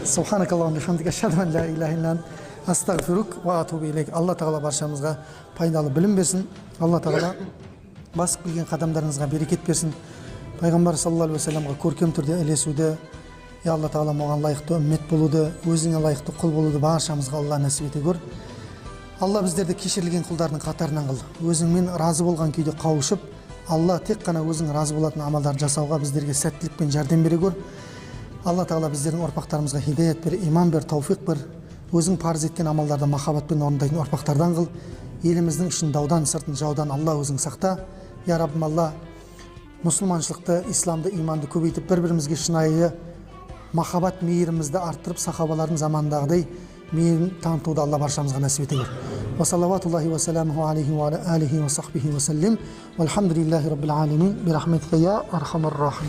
Subhanakallahumma hamdika ashhadu an la ilaha illa anta astagfiruk va atubu ilayk. Alloh taolo barchamizga foydali bilim bersin. Alloh taolo basып келген қадамдарыңызға берекет берсін. Пайғамбар саллаллаху алейхи вассаламға көркем түрде ілесуді, я Алла тағала маған лайықты үммет болуды, өзіңе лайықты құл болуды баршамызға Алла нәсіп ете көр. Алла біздерді кешірілген құлдардың қатарынан қыл. Өзіңмен разы болған күйде қауышып, Алла тек қана өзің разы болатын амалдар жасауға біздерге сәттілік пен жәрдем бере көр. Алла тағала біздердің ұрпақтарымызға хидаят бер, иман бер, тауфиқ бер. Өзің парыз еткен амалдарды махаббатпен орындайтын ұрпақтардан қыл. Еліміздің ішін даудан, сыртын жаудан Алла өзің сақта. Я Раббым, Алла мұсылманшылықты, исламды, иманды көбейтіп, бір-бірімізге шынайы махаббат мейірімізді арттырып, сахабалардың замандағыдай мейірім танытуды Алла баршамызға нәсіп ете көр. Ва салаватуллахи ва саламуху алейхи ва алейхи ва сахбихи ва саллим. Вальхамдулиллахи раббил алемин. Бирахметика я архамар рахим.